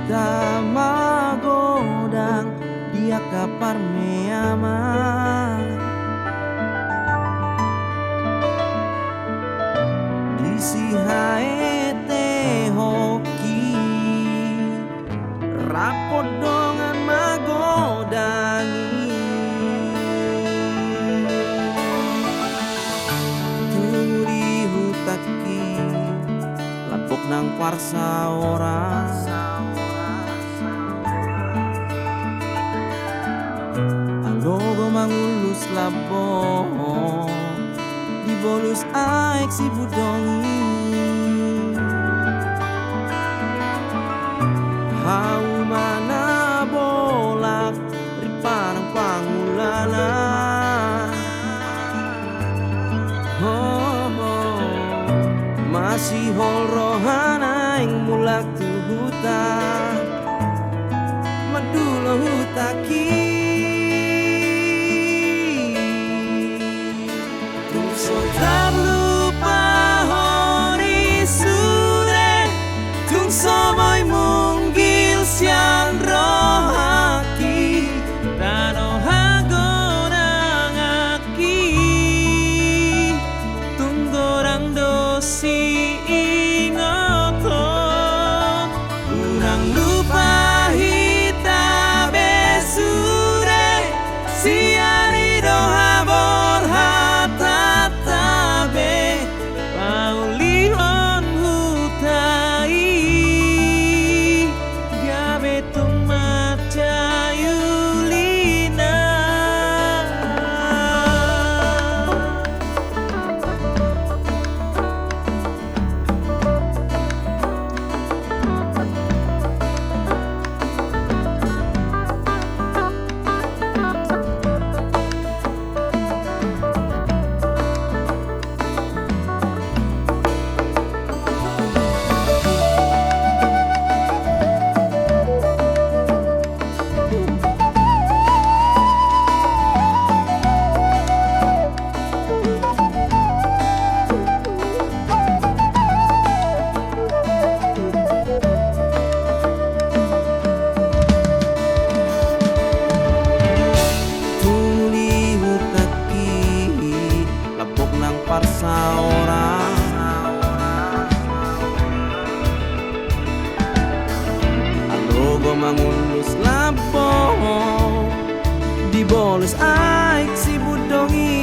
huta magodang dia kapar meama disi haete hoki rapot dongan magodangi turi hutaki lapok nang parsa ora alogo mangulus labo dibolus aek si budongi hau mana bolak ripanang pangulana masih hol rohana yang mulak tu huta madulo hutaki tung so tak lupa hori sure tung so boy munggil siang rohaki tano hagorang aki tung dorang dosi parsa orang alogo mangulus lapo dibolus aik si budongi